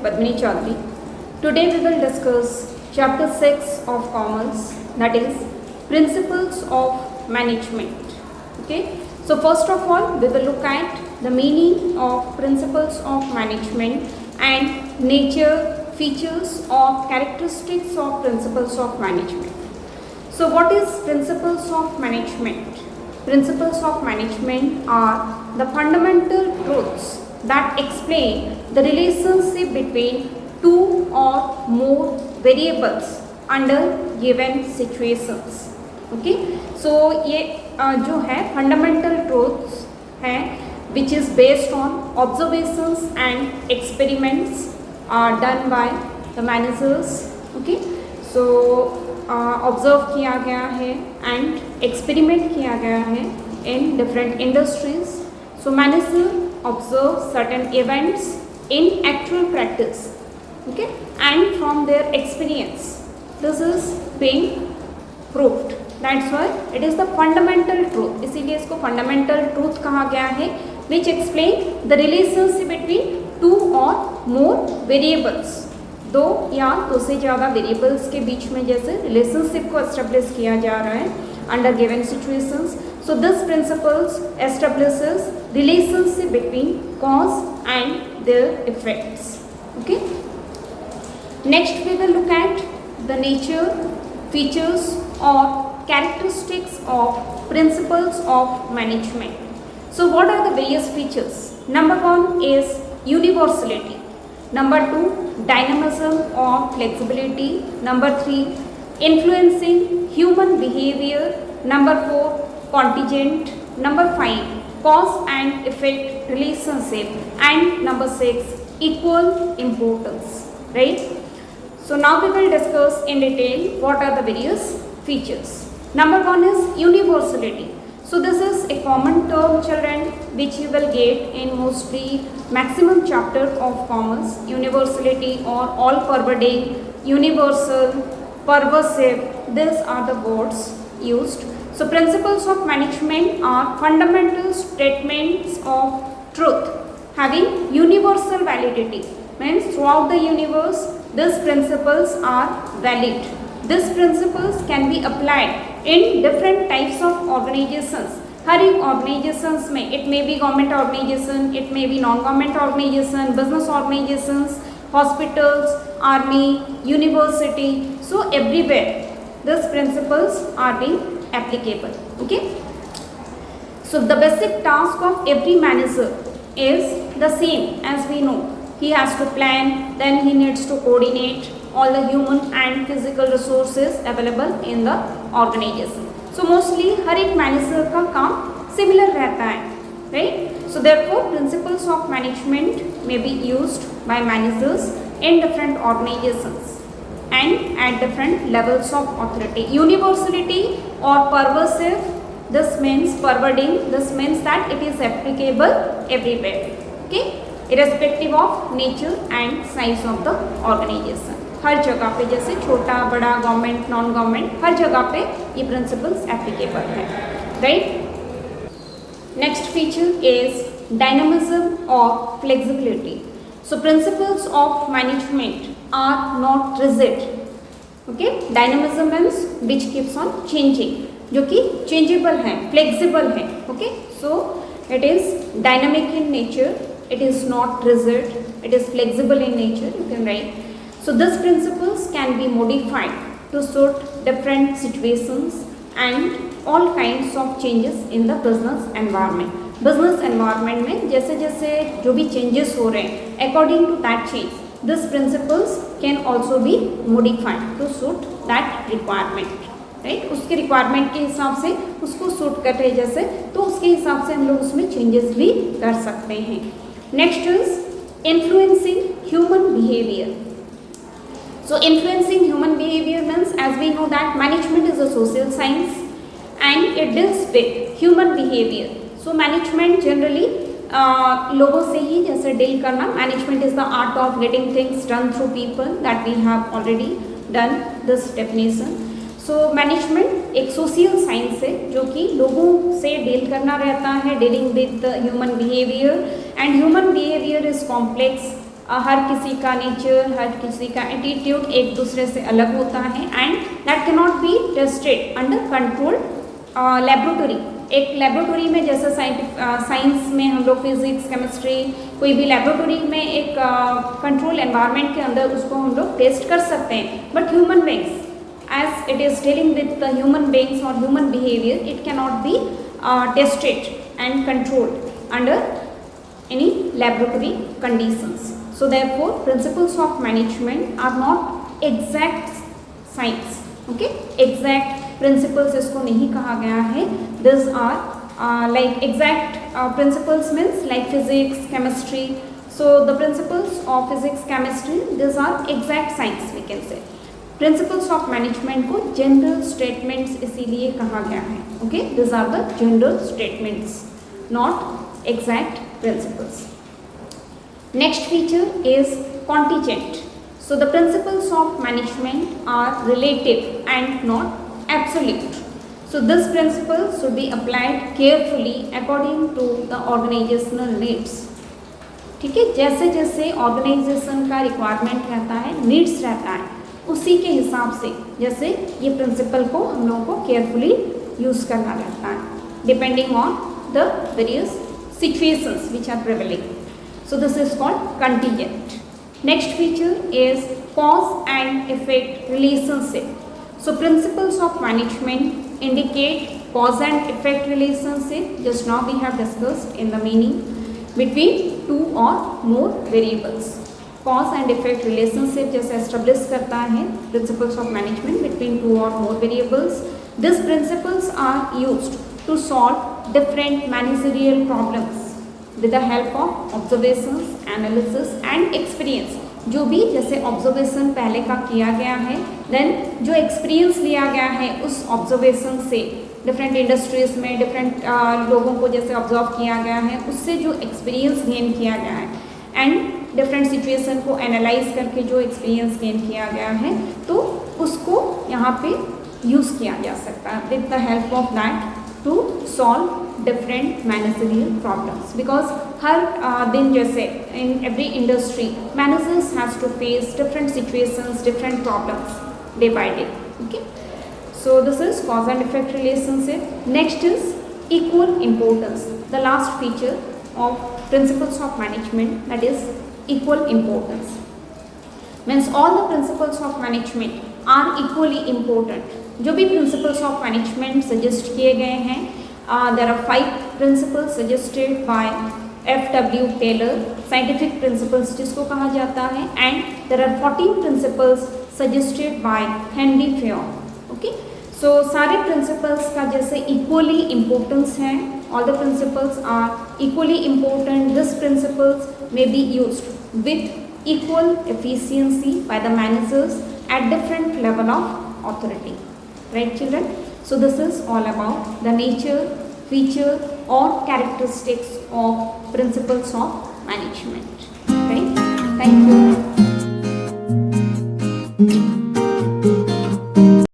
Padmini Chaudhary. Today we will discuss chapter 6 of Commerce, that is Principles of Management. Okay, so first of all we will look at the meaning of Principles of Management and nature, features or characteristics of Principles of Management. So what is Principles of Management? Principles of Management are the fundamental truths that explain the relationship between two or more variables under given situations. Okay, so ये जो है fundamental truths हैं which is based on observations and experiments done by the managers. Okay, so observe किया गया है and experiment किया गया है in different industries. So manager observe certain events in actual practice, okay, and from their experience this is being proved. That's why it is the fundamental truth. इसीलिए इसको fundamental truth कहा गया है which explain the relationship between two और more variables. दो या दो से ज़्यादा वेरिएबल्स के बीच में जैसे रिलेशनशिप को एस्टेब्लिश किया जा रहा है under given situations. So this principles establishes relationship between cause and their effects. Okay, next we will look at the nature, features और characteristics of principles of management. So what are the various features? Number 1 is universality. Number 2, dynamism or flexibility. Number 3, influencing human behavior. Number 4, contingent. Number 5, cause and effect relationship. And number 6, equal importance. Right? So now we will discuss in detail what are the various features. Number 1 is universality. So this is a common term, children, which you will get in mostly maximum chapter of commerce. Universality or all pervading, universal, pervasive, these are the words used. So principles of management are fundamental statements of truth having universal validity. Means throughout the universe these principles are valid. These principles can be applied in different types of organizations. हर एक organizations में it may be government organization, it may be non-government organization, business organizations, hospitals, army, university. So everywhere these principles are being applicable. Okay. So the basic task of every manager is the same as we know. He has to plan, then he needs to coordinate all the human and physical resources available in the organization. So mostly हर एक manager का काम similar रहता है, right? So therefore principles of management may be used by managers in different organizations and at different levels of authority. Universality or pervasive, this means pervading, this means that it is applicable everywhere. Okay, irrespective of nature and size of the organization. हर जगह पे जैसे छोटा बड़ा government non government हर जगह पे ये principles applicable है. Right, next feature is dynamism और flexibility. So principles of management are not rigid. Okay, dynamism means which keeps on changing, जो कि चेंजेबल है, फ्लेक्सिबल है. Okay, so it is dynamic in nature, it is not rigid, it is flexible in nature, you can write. So these principles can be modified to suit different situations and all kinds of changes in the business environment. Business environment में जैसे जैसे जो भी changes हो रहे हैं according to that change, these principles can also be modified to suit that requirement. Right, उसके requirement के हिसाब से उसको सूट कर रहे जैसे, तो उसके हिसाब से हम लोग उसमें चेंजेस भी कर सकते हैं. Next is influencing human behaviour. So influencing human behaviour means as we know that management is a social science and it deals with human behaviour. So management generally लोगों से ही जैसे डील करना. Management is the art of getting things done through people, that we have already done this definition. So management एक social science है जो कि लोगों से डील करना रहता है, dealing with human behaviour. And human behaviour is complex, हर किसी का नेचर, हर किसी का एटीट्यूड एक दूसरे से अलग होता है and that can not be tested under controlled laboratory. एक लेबोरेटरी में जैसे साइंस में हम लोग फिजिक्स, केमिस्ट्री, कोई भी लेबोरेटरी में एक कंट्रोल एनवायरनमेंट के अंदर उसको हम लोग टेस्ट कर सकते हैं, but human beings as it is dealing with the human beings or human behavior, it cannot be tested and controlled under any laboratory conditions. So therefore principles of management are not exact science, okay, exact principles इसको नहीं कहा गया है। These are like exact principles means like physics, chemistry. So the principles of physics, chemistry, these are exact science we can say। Principles of management को general statements इसीलिए कहा गया है, okay, this are the general statements, not exact principles. Next feature is contingent. So the principles of management are relative and not absolute. So this principle should be applied carefully according to the organisational needs. ठीक है, जैसे जैसे organisation का requirement रहता है, needs रहता है, उसी के हिसाब से जैसे ये प्रिंसिपल को हम लोगों को केयरफुली यूज़ करना रहता है, depending on the various situations which are prevailing. So this is called contingent. Next feature is cause and effect relationship. So principles of management indicate cause and effect relationship. Just now we have discussed in the meaning between two or more variables. Cause and effect relationship जैसे establish करता है principles of management between two और more variables. This principles are used to solve different managerial problems with the help of observations, analysis and experience. जो भी जैसे observation पहले का किया गया है, देन जो एक्सपीरियंस लिया गया है उस ऑब्जर्वेशन से, डिफरेंट इंडस्ट्रीज में डिफरेंट लोगों को जैसे ऑब्जर्व किया गया है, उससे जो एक्सपीरियंस गेन किया गया है एंड डिफरेंट सिचुएशन को एनालाइज करके जो एक्सपीरियंस गेन किया गया है, तो उसको यहाँ पे यूज़ किया जा सकता है with the help of that to solve different managerial problems. Because हर दिन जैसे in every industry managers has to face different situations, different problems day by day, okay. So this is cause and effect relationship. Next is equal importance, the last feature of principles of management, that is equal importance. Means all the principles of management are equally important. जो भी principles of management suggest किए गए हैं, there are 5 principles suggested by F.W. Taylor, scientific principles जिसको कहा जाता है, and there are 14 principles suggested by Henry Fayol, okay. सो सारे प्रिंसिपल्स का जैसे इक्वली इम्पोर्टेंस है, all the principles are equally important. This principles may be used with equal efficiency by the managers at different level of authority, right children? So this is all about the nature, feature or characteristics of principles of management, right? Thank you.